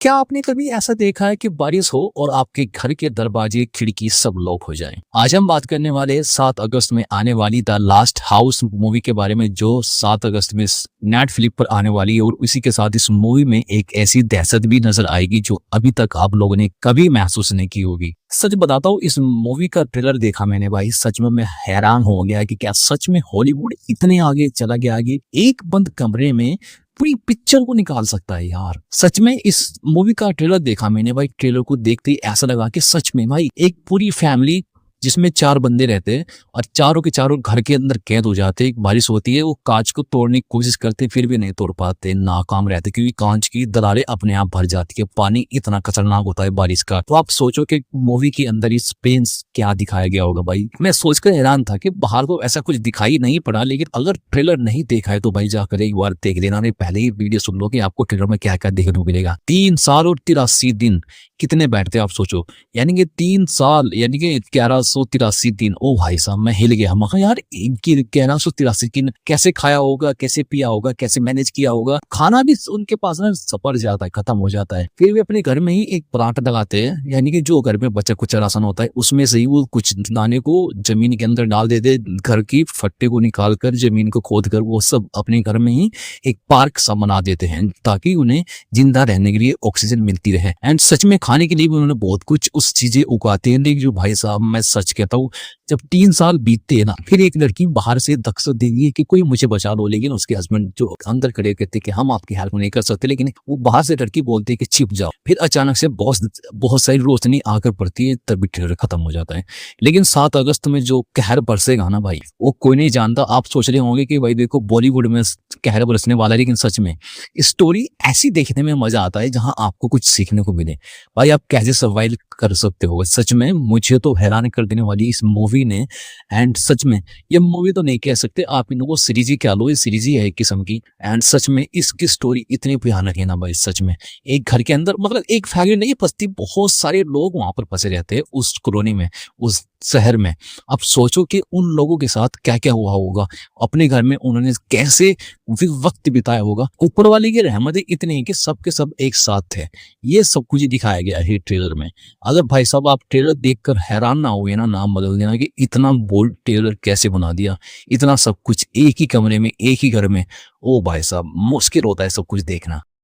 क्या आपने कभी ऐसा देखा है कि बारिश हो और आपके घर के दरवाजे खिड़की सब लॉक हो जाएं? आज हम बात करने वाले 7 अगस्त में आने वाली द लास्ट हाउस मूवी के बारे में, जो 7 अगस्त में नेटफ्लिक्स पर आने वाली है। और इसी के साथ इस मूवी में एक ऐसी दहशत भी नजर आएगी जो अभी तक आप लोगों ने कभी महसूस नहीं की होगी। सच बताता हूँ, इस मूवी का ट्रेलर देखा मैंने भाई, सच में मैं हैरान हो गया कि क्या सच में हॉलीवुड इतने आगे चला गया आगे, एक बंद कमरे में पूरी पिक्चर को निकाल सकता है यार। सच में इस मूवी का ट्रेलर देखा मैंने भाई, ट्रेलर को देखते ही ऐसा लगा कि सच में भाई एक पूरी फैमिली जिसमें 4 बंदे रहते हैं और चारों के चारों घर के अंदर कैद हो जाते हैं। एक बारिश होती है, वो कांच को तोड़ने की कोशिश करते फिर भी नहीं तोड़ पाते, नाकाम रहते क्योंकि कांच की दरारें अपने आप भर जाती है। पानी इतना खतरनाक होता है बारिश का। तो आप सोचो कि मूवी के अंदर इस पेंस क्या दिखाया गया होगा भाई। मैं सोचकर हैरान था कि बाहर तो ऐसा कुछ दिखाई नहीं पड़ा, लेकिन अगर ट्रेलर नहीं देखा है तो भाई जाकर एक बार देख लेना। नहीं पहले ही वीडियो सुन लो कि आपको ट्रेलर में क्या क्या देखने को मिलेगा। 3 साल और 83 दिन कितने बैठते आप सोचो, यानी कि 3 साल यानी कि 1183 दिन। ओ भाई साहब, मैं हिल गया। मैं कहा यार 1183 दिन कैसे खाया होगा, कैसे पिया होगा, कैसे मैनेज किया होगा। खाना भी उनके पास ना सपर जाता है, खत्म हो जाता है। फिर भी अपने घर में ही एक प्लांट लगाते हैं, यानी कि जो घर में बचा कुछ राशन होता है उसमें से ही वो कुछ दाने को जमीन के अंदर डाल देते। घर की फट्टे को निकाल कर, जमीन को खोद कर वो सब अपने घर में ही एक पार्क सा बना देते हैं ताकि उन्हें जिंदा रहने के लिए ऑक्सीजन मिलती रहे। एंड सच में खाने के लिए भी उन्होंने बहुत कुछ उस चीजें उगाते हैं। लेकिन जो भाई साहब, मैं सच कहता हूँ, जब 3 साल बीतते हैं ना, फिर एक लड़की बाहर से दस्तक देगी है कि कोई मुझे बचा लो, लेकिन उसके हस्बैंड जो अंदर खड़े कहते कि हम आपकी हेल्प नहीं कर सकते, लेकिन वो बाहर से लड़की बोलती है कि छिप जाओ। फिर अचानक से बहुत बहुत सारी रोशनी आकर पड़ती है, तभी ट्रेलर खत्म हो जाता है। लेकिन 7 अगस्त में जो कहर बरसेगा ना भाई, वो कोई नहीं जानता। आप सोच रहे होंगे कि भाई देखो बॉलीवुड में कहर बरसने वाला है, लेकिन सच में स्टोरी ऐसी देखने में मजा आता है जहां आपको कुछ सीखने को मिले। भाई आप कैसे सर्वाइव कर सकते हो, सच में मुझे तो हैरान कर देने वाली इस मूवी ने। एंड सच में ये मूवी तो नहीं कह सकते आप, इनको सीरीज ही कह लो, ये सीरीज ही है एक किस्म की। एंड सच में इसकी स्टोरी इतनी भयानक है ना भाई। सच में एक घर के अंदर, मतलब एक फैमिली नहीं फंसती, बहुत सारे लोग वहां पर फंसे रहते हैं उस कॉलोनी में, उस शहर में। अब सोचो कि उन लोगों के साथ क्या क्या हुआ होगा, अपने घर में उन्होंने कैसे वक्त बिताया होगा। ऊपर वाले की रहमतें इतनी है कि सबके सब एक साथ थे। ये सब कुछ दिखाया गया है ट्रेलर में। अगर भाई साहब आप ट्रेलर देखकर हैरान ना हुए ना, नाम बदल देना कि इतना बोल्ड ट्रेलर कैसे बना दिया, इतना सब कुछ एक ही कमरे में, एक ही घर में। ओ भाई साहब, मुश्किल होता है सब कुछ देखना।